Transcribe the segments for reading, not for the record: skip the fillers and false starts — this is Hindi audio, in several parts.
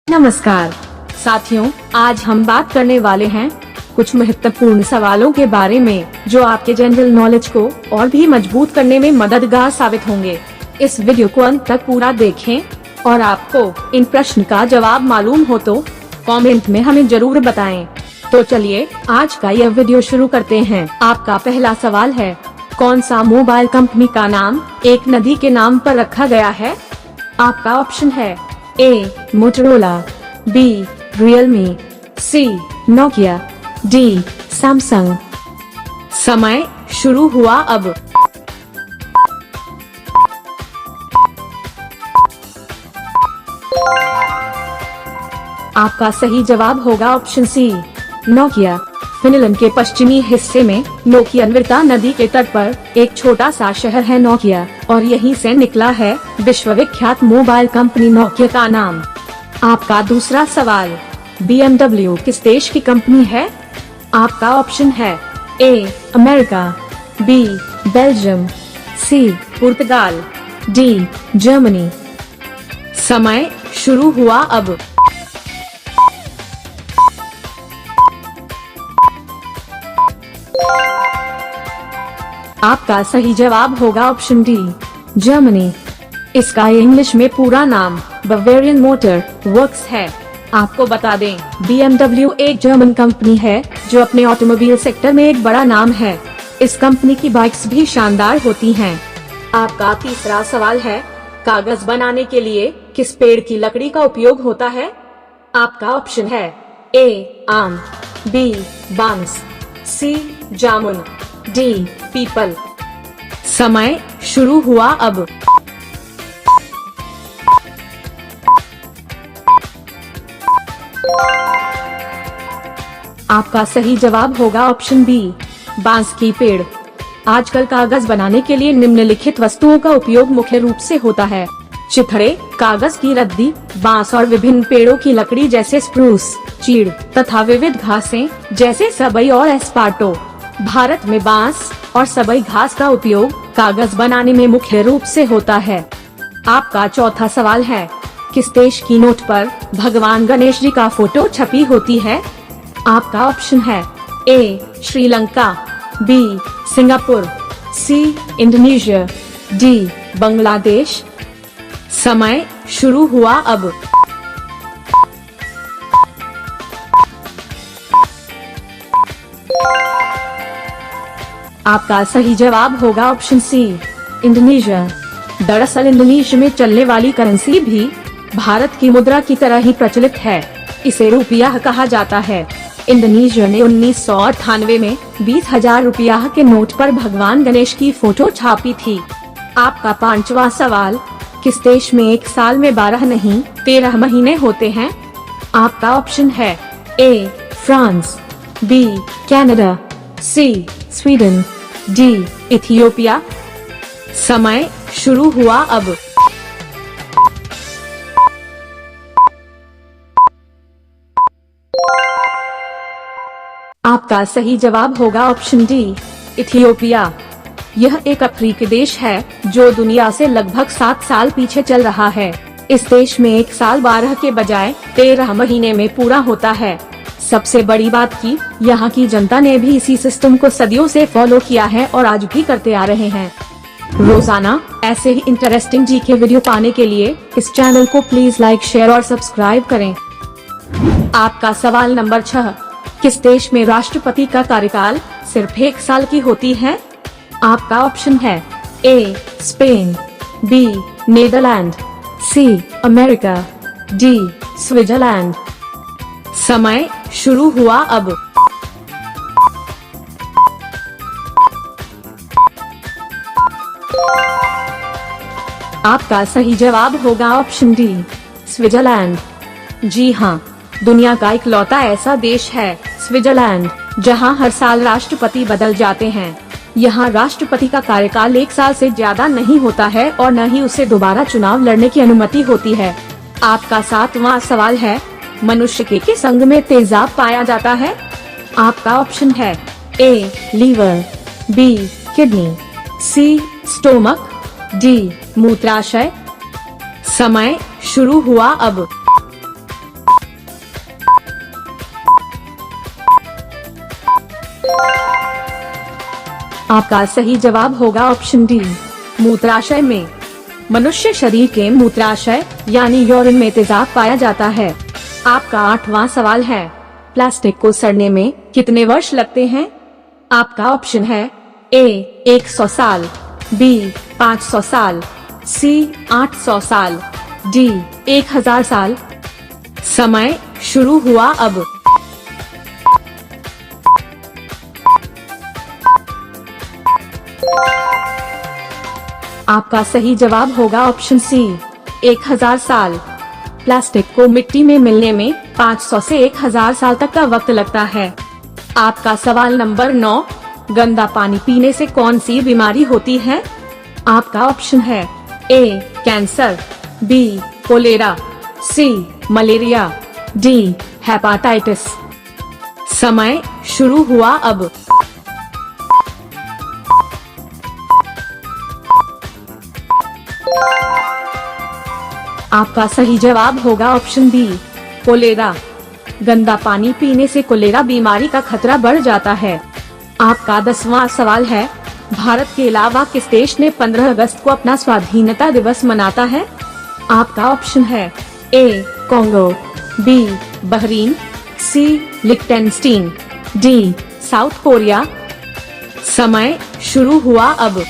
नमस्कार साथियों, आज हम बात करने वाले हैं कुछ महत्वपूर्ण सवालों के बारे में जो आपके जनरल नॉलेज को और भी मजबूत करने में मददगार साबित होंगे। इस वीडियो को अंत तक पूरा देखें और आपको इन प्रश्न का जवाब मालूम हो तो कमेंट में हमें जरूर बताएं। तो चलिए आज का यह वीडियो शुरू करते हैं। आपका पहला सवाल है, कौन सा मोबाइल कंपनी का नाम एक नदी के नाम पर रखा गया है? आपका ऑप्शन है ए मोटोरोला, बी रियलमी, सी नोकिया, डी सैमसंग। समय शुरू हुआ अब। आपका सही जवाब होगा ऑप्शन सी नोकिया। फिनलैंड के पश्चिमी हिस्से में नोकियानविर्ता नदी के तट पर एक छोटा सा शहर है नोकिया, और यहीं से निकला है विश्वविख्यात मोबाइल कंपनी नोकिया का नाम। आपका दूसरा सवाल, BMW किस देश की कंपनी है? आपका ऑप्शन है A America, B Belgium, C पुर्तगाल, डी जर्मनी। समय शुरू हुआ अब। आपका सही जवाब होगा ऑप्शन डी जर्मनी। इसका इंग्लिश में पूरा नाम बवेरियन मोटर वर्क्स है। आपको बता दें, BMW एक जर्मन कंपनी है जो अपने ऑटोमोबाइल सेक्टर में एक बड़ा नाम है। इस कंपनी की बाइक्स भी शानदार होती हैं। आपका तीसरा सवाल है, कागज बनाने के लिए किस पेड़ की लकड़ी का उपयोग होता है? आपका ऑप्शन है ए आम, बी बांस, सी जामुन, डी पीपल। समय शुरू हुआ अब। आपका सही जवाब होगा ऑप्शन बी बांस की पेड़। आजकल कागज बनाने के लिए निम्नलिखित वस्तुओं का उपयोग मुख्य रूप से होता है: चिथड़े, कागज की रद्दी, बांस और विभिन्न पेड़ों की लकड़ी जैसे स्प्रूस, चीड़ तथा विविध घासें जैसे सबई और एस्पार्टो। भारत में बांस और सबई घास का उपयोग कागज बनाने में मुख्य रूप से होता है। आपका चौथा सवाल है, किस देश की नोट पर भगवान गणेश जी का फोटो छपी होती है? आपका ऑप्शन है A Sri Lanka, B Singapore, C Indonesia, D Bangladesh. समय शुरू हुआ अब। आपका सही जवाब होगा ऑप्शन सी इंडोनेशिया। दरअसल इंडोनेशिया में चलने वाली करेंसी भी भारत की मुद्रा की तरह ही प्रचलित है। इसे रुपया कहा जाता है। इंडोनेशिया ने 1998 में 20,000 रुपया के नोट पर भगवान गणेश की फोटो छापी थी। आपका पांचवा सवाल, किस देश में एक साल में 12 नहीं 13 महीने होते हैं? आपका ऑप्शन है A France, B Canada, C Sweden, D Ethiopia. समय शुरू हुआ अब। आपका सही जवाब होगा ऑप्शन डी इथियोपिया। यह एक अफ्रीकी देश है जो दुनिया से लगभग 7 साल पीछे चल रहा है। इस देश में एक साल 12 के बजाय 13 महीने में पूरा होता है। सबसे बड़ी बात की यहाँ की जनता ने भी इसी सिस्टम को सदियों से फॉलो किया है और आज भी करते आ रहे हैं। रोजाना ऐसे ही इंटरेस्टिंग जीके वीडियो पाने के लिए इस चैनल को प्लीज लाइक, शेयर और सब्सक्राइब करें। आपका सवाल नंबर 6, किस देश में राष्ट्रपति का कार्यकाल सिर्फ 1 साल की होती है? आपका ऑप्शन है A Spain, B Netherlands, C America, D Switzerland. समय शुरू हुआ अब। आपका सही जवाब होगा ऑप्शन डी स्विट्जरलैंड। जी हाँ, दुनिया का इकलौता ऐसा देश है स्विट्जरलैंड जहां हर साल राष्ट्रपति बदल जाते हैं। यहाँ राष्ट्रपति का कार्यकाल 1 साल से ज्यादा नहीं होता है और न ही उसे दोबारा चुनाव लड़ने की अनुमति होती है। आपका 7वां सवाल है, मनुष्य के संग में तेजाब पाया जाता है? आपका ऑप्शन है ए लीवर, बी किडनी, सी स्टोमक, डी मूत्राशय। समय शुरू हुआ अब। आपका सही जवाब होगा ऑप्शन डी, मूत्राशय में। मनुष्य शरीर के मूत्राशय यानी यूरिन में तेजाब पाया जाता है। आपका 8वां सवाल है, प्लास्टिक को सड़ने में कितने वर्ष लगते हैं? आपका ऑप्शन है ए 100 साल, बी 500 साल, सी 800 साल, डी 1000 साल। समय शुरू हुआ अब। आपका सही जवाब होगा ऑप्शन सी, 1000 साल। प्लास्टिक को मिट्टी में मिलने में 500 से 1000 साल तक का वक्त लगता है। आपका सवाल नंबर 9, गंदा पानी पीने से कौन सी बीमारी होती है? आपका ऑप्शन है ए कैंसर, बी कोलेरा, सी मलेरिया, डी हेपाटाइटिस। समय शुरू हुआ अब। आपका सही जवाब होगा ऑप्शन बी, कोलेरा। गंदा पानी पीने से कोलेरा बीमारी का खतरा बढ़ जाता है। आपका 10वां सवाल है, भारत के अलावा किस देश ने 15 अगस्त को अपना स्वाधीनता दिवस मनाता है? आपका ऑप्शन है ए कोंगो, बी बहरीन, सी लिक्टेनस्टीन, डी साउथ कोरिया। समय शुरू हुआ अब।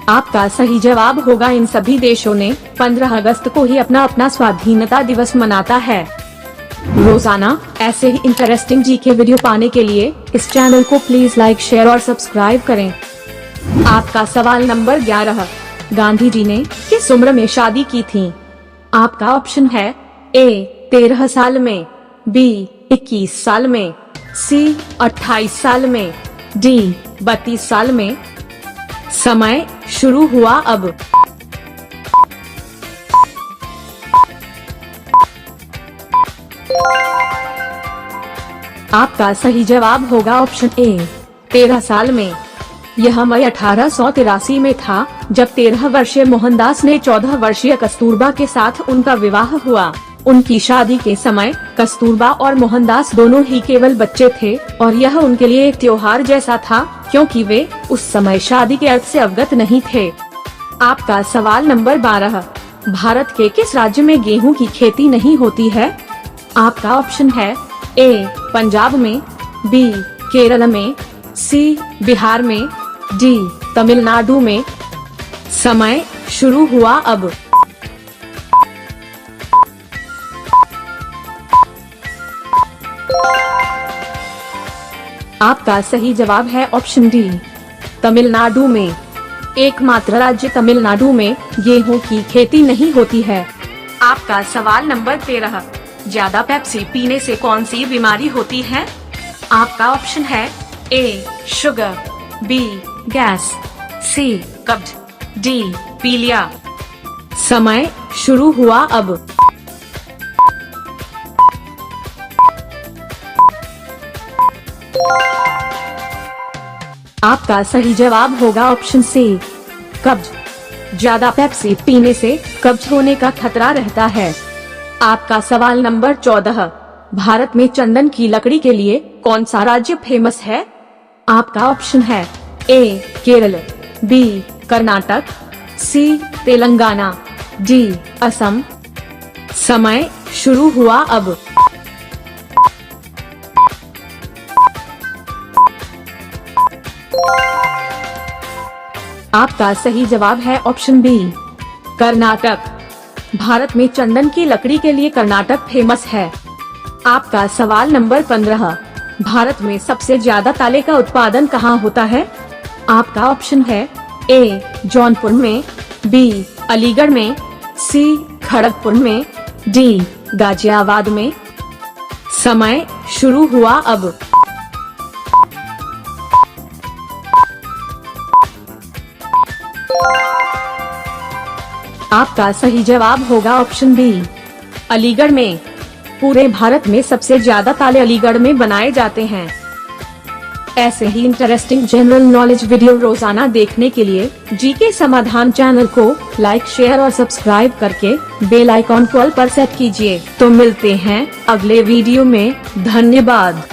आपका सही जवाब होगा इन सभी देशों ने 15 अगस्त को ही अपना स्वाधीनता दिवस मनाता है। रोजाना ऐसे ही इंटरेस्टिंग जीके वीडियो पाने के लिए इस चैनल को प्लीज लाइक, शेयर और सब्सक्राइब करें। आपका सवाल नंबर 11, गांधी जी ने किस उम्र में शादी की थी? आपका ऑप्शन है ए 13 साल में, बी 21 साल में, सी 28 साल में, डी 32 साल में। समय शुरू हुआ अब। आपका सही जवाब होगा ऑप्शन ए 13 साल में। यह मई 1883 में था जब 13 वर्षीय मोहनदास ने 14 वर्षीय कस्तूरबा के साथ उनका विवाह हुआ। उनकी शादी के समय कस्तूरबा और मोहनदास दोनों ही केवल बच्चे थे और यह उनके लिए एक त्योहार जैसा था क्योंकि वे उस समय शादी के अर्थ से अवगत नहीं थे। आपका सवाल नंबर 12, भारत के किस राज्य में गेहूं की खेती नहीं होती है? आपका ऑप्शन है ए पंजाब में, बी केरल में, सी बिहार में, डी तमिलनाडु में। समय शुरू हुआ अब। आपका सही जवाब है ऑप्शन डी, तमिलनाडु में। एकमात्र राज्य तमिलनाडु में गेहूं की खेती नहीं होती है। आपका सवाल नंबर 13, ज्यादा पेप्सी पीने से कौन सी बीमारी होती है? आपका ऑप्शन है ए शुगर, बी गैस, सी कब्ज, डी पीलिया। समय शुरू हुआ अब। आपका सही जवाब होगा ऑप्शन सी, कब्ज। ज्यादा पेप्सी पीने से कब्ज होने का खतरा रहता है। आपका सवाल नंबर 14, भारत में चंदन की लकड़ी के लिए कौन सा राज्य फेमस है? आपका ऑप्शन है ए केरल, बी कर्नाटक, सी तेलंगाना, डी असम। समय शुरू हुआ अब। आपका सही जवाब है ऑप्शन बी, कर्नाटक। भारत में चंदन की लकड़ी के लिए कर्नाटक फेमस है। आपका सवाल नंबर 15, भारत में सबसे ज्यादा ताले का उत्पादन कहाँ होता है? आपका ऑप्शन है ए जौनपुर में, बी अलीगढ़ में, सी खड़गपुर में, डी गाजियाबाद में। समय शुरू हुआ अब। आपका सही जवाब होगा ऑप्शन बी, अलीगढ़ में। पूरे भारत में सबसे ज्यादा ताले अलीगढ़ में बनाए जाते हैं। ऐसे ही इंटरेस्टिंग जनरल नॉलेज वीडियो रोजाना देखने के लिए जीके समाधान चैनल को लाइक, शेयर और सब्सक्राइब करके बेल आइकॉन कॉल पर सेट कीजिए। तो मिलते हैं अगले वीडियो में। धन्यवाद।